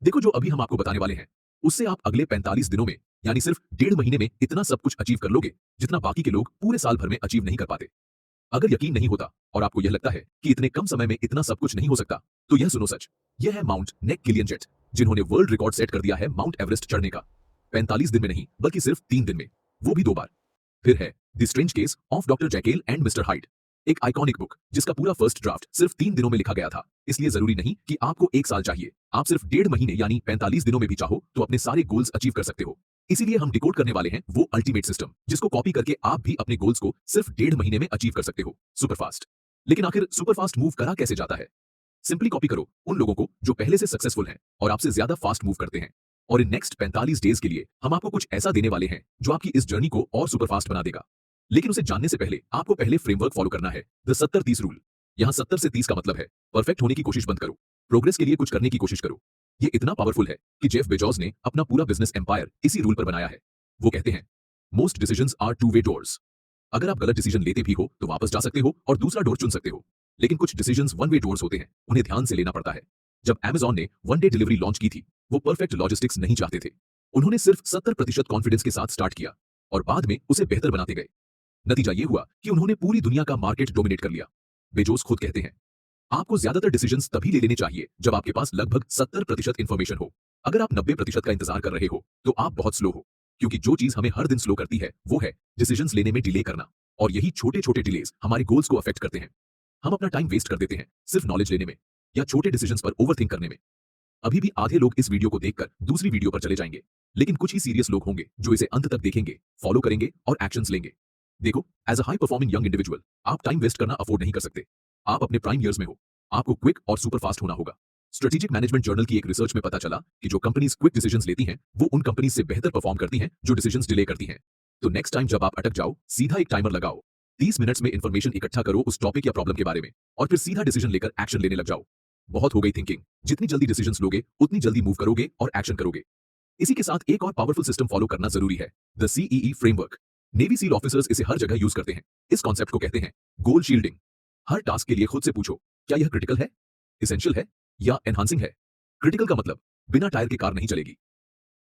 देखो, जो अभी हम आपको बताने वाले हैं, उससे आप अगले 45 दिनों में, यानी सिर्फ 1.5 महीने में इतना सब कुछ अचीव कर लोगे, जितना बाकी के लोग पूरे साल भर में अचीव नहीं कर पाते। अगर यकीन नहीं होता और आपको यह लगता है कि इतने कम समय में इतना सब कुछ नहीं हो सकता, तो यह सुनो सच। यह है माउंट नेक किलियन जेट, जिन्होंने वर्ल्ड रिकॉर्ड सेट कर दिया है माउंट एवरेस्ट चढ़ने का। 45 दिन में नहीं, बल्कि सिर्फ 3 दिन में, वो भी 2 बार। फिर है the strange case of doctor Jekyll and mister Hyde, एक आइकॉनिक बुक जिसका पूरा फर्स्ट ड्राफ्ट सिर्फ 3 दिनों में लिखा गया था। इसलिए जरूरी नहीं कि आपको 1 साल चाहिए, आप सिर्फ 1.5 महीने यानी 45 दिनों में भी चाहो तो अपने सारे गोल्स अचीव कर सकते हो। इसीलिए हम डिकोड करने वाले हैं वो अल्टीमेट सिस्टम, जिसको कॉपी करके आप भी अपने गोल्स को सिर्फ 1.5 महीने में अचीव कर सकते हो, सुपरफास्ट। लेकिन आखिर सुपरफास्ट मूव करा कैसे जाता है? सिंपली कॉपी करो उन लोगों को जो पहले से सक्सेसफुल हैं और आपसे ज्यादा फास्ट मूव करते हैं। और इन नेक्स्ट 45 डेज के लिए हम आपको कुछ ऐसा देने वाले हैं जो आपकी इस जर्नी को और सुपरफास्ट बना देगा। लेकिन उसे जानने से पहले आपको पहले फ्रेमवर्क फॉलो करना है, द 70-30 रूल। यहाँ 70 से 30 का मतलब है परफेक्ट होने की कोशिश बंद करो, प्रोग्रेस के लिए कुछ करने की कोशिश करो। ये इतना पावरफुल है कि जेफ बेजोस ने अपना पूरा बिजनेस एम्पायर इसी रूल पर बनाया है। वो कहते हैं, most decisions are two way doors. अगर आप गलत डिसीजन लेते भी हो तो वापस जा सकते हो और दूसरा डोर चुन सकते हो। लेकिन कुछ डिसीजंस वन वे डोर्स होते हैं, उन्हें ध्यान से लेना पड़ता है। जब Amazon ने वन डे डिलीवरी लॉन्च की थी, वो परफेक्ट लॉजिस्टिक्स नहीं चाहते थे। उन्होंने सिर्फ 70% कॉन्फिडेंस के साथ स्टार्ट किया और बाद में उसे बेहतर बनाते गए। नतीजा ये हुआ कि उन्होंने पूरी दुनिया का मार्केट डोमिनेट कर लिया। बेजोस खुद कहते हैं, आपको ज्यादातर डिसीजंस तभी ले लेने चाहिए जब आपके पास लगभग 70% इंफॉर्मेशन हो। अगर आप 90% का इंतजार कर रहे हो तो आप बहुत स्लो हो, क्योंकि जो चीज हमें हर दिन स्लो करती है वो है डिसीजंस लेने में डिले करना। और यही छोटे छोटे डिलेज हमारे गोल्स को अफेक्ट करते हैं। हम अपना टाइम वेस्ट कर देते हैं सिर्फ नॉलेज लेने में या छोटे डिसीजंस पर ओवरथिंक करने में। अभी भी आधे लोग इस वीडियो को देखकर दूसरी वीडियो पर चले जाएंगे, लेकिन कुछ ही सीरियस लोग होंगे जो इसे अंत तक देखेंगे, फॉलो करेंगे और एक्शंस लेंगे। देखो, as a high performing young individual, आप टाइम वेस्ट करना अफोर्ड नहीं कर सकते। आप अपने प्राइम ईयर्स में हो, आपको क्विक और सुपर फास्ट होना होगा। स्ट्रेटेजिक मैनेजमेंट जर्नल की एक रिसर्च में पता चला कि जो कंपनीज क्विक डिसीजंस लेती हैं, वो उन कंपनीज से बेहतर परफॉर्म करती हैं जो डिसीजंस डिले करती हैं। तो नेक्स्ट टाइम जब आप अटक जाओ, सीधा एक टाइमर लगाओ। 30 मिनट्स में इंफॉर्मेशन इकट्ठा करो उस टॉपिक या प्रॉब्लम के बारे में, और फिर सीधा डिसीजन लेकर एक्शन लेने लग जाओ। बहुत हो गई थिंकिंग, जितनी जल्दी डिसीजंस लोगे उतनी जल्दी मूव करोगे और एक्शन करोगे। इसी के साथ एक और पावरफुल सिस्टम फॉलो करना जरूरी है, the CEE framework. Navy seal officers इसे हर जगह यूज करते हैं। इस कॉन्सेप्ट को कहते हैं गोल शील्डिंग। हर टास्क के लिए खुद से पूछो, क्या यह क्रिटिकल है, एसेंशियल है या एनहांसिंग है? क्रिटिकल का मतलब बिना टायर के कार नहीं चलेगी।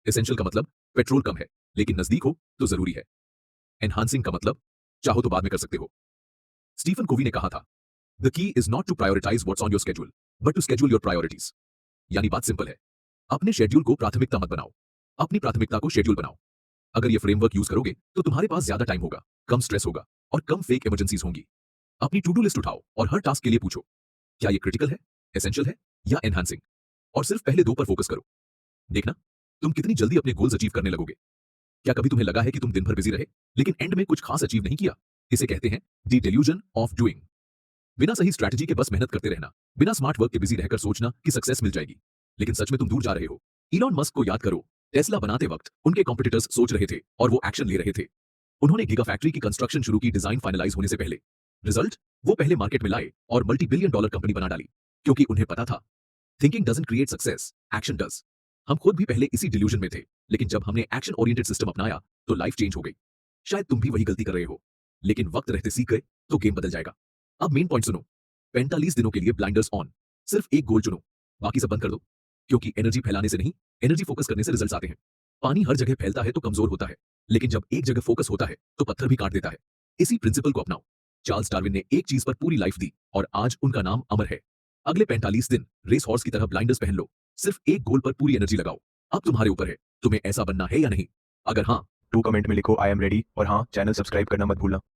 एसेंशियल का मतलब पेट्रोल कम है लेकिन नजदीक हो तो जरूरी है। एनहांसिंग का मतलब चाहो तो बाद में कर सकते हो। स्टीफन कोवी ने कहा था, the key is not to prioritize what's on your schedule, but to schedule your priorities. यानी बात सिंपल है, अपने शेड्यूल को प्राथमिकता मत बनाओ, अपनी प्राथमिकता को शेड्यूल बनाओ। अगर ये फ्रेमवर्क यूज करोगे तो तुम्हारे पास ज्यादा टाइम होगा, कम स्ट्रेस होगा और कम फेक इमरजेंसीज होंगी। अपनी टू डू लिस्ट उठाओ और हर टास्क के लिए पूछो, क्या ये क्रिटिकल है, एसेंशियल है या एनहांसिंग? और सिर्फ पहले 2 पर फोकस करो। देखना, तुम कितनी जल्दी अपने गोल्स अचीव करने लगोगे। क्या कभी तुम्हें लगा है कि तुम दिन भर बिजी रहे लेकिन एंड में कुछ खास अचीव नहीं किया? इसे कहते हैं द डेल्यूजन ऑफ डूइंग। बिना सही स्ट्रैटेजी के बस मेहनत करते रहना, बिना स्मार्ट वर्क के बिजी रहकर सोचना कि सक्सेस मिल जाएगी, लेकिन सच में तुम दूर जा रहे हो। इलॉन मस्क को याद करो, टेस्ला बनाते वक्त उनके कॉम्पिटिटर्स सोच रहे थे और वो एक्शन ले रहे थे। उन्होंने गीगा फैक्ट्री की कंस्ट्रक्शन शुरू की डिजाइन फाइनलाइज होने से पहले। रिजल्ट, वो पहले मार्केट में लाए और मल्टी बिलियन डॉलर कंपनी बना डाली, क्योंकि उन्हें पता था, thinking doesn't create success, action does. हम खुद भी पहले इसी डिल्यूजन में थे, लेकिन जब हमने एक्शन ओरिएंटेड सिस्टम अपनाया तो लाइफ चेंज हो गई। शायद तुम भी वही गलती कर रहे हो, लेकिन वक्त रहते सीख गए तो गेम बदल जाएगा। अब मेन पॉइंट सुनो, 45 दिनों के लिए ब्लाइंडर्स ऑन। सिर्फ एक गोल चुनो, बाकी सब बंद कर दो। क्योंकि एनर्जी फैलाने से नहीं, एनर्जी फोकस करने से रिजल्ट्स आते हैं। पानी हर जगह फैलता है तो कमजोर होता है, लेकिन जब एक जगह फोकस होता है तो पत्थर भी काट देता है। इसी प्रिंसिपल को अपनाओ। चार्ल्स डार्विन ने एक चीज पर पूरी लाइफ दी और आज उनका नाम अमर है। अगले 45 दिन रेस हॉर्स की तरह ब्लाइंडर्स पहन लो, सिर्फ एक गोल पर पूरी एनर्जी लगाओ। अब तुम्हारे ऊपर है, तुम्हें ऐसा बनना है या नहीं। अगर हाँ, टू कमेंट में लिखो आई एम रेडी, और हाँ, चैनल सब्सक्राइब करना मत भूलना।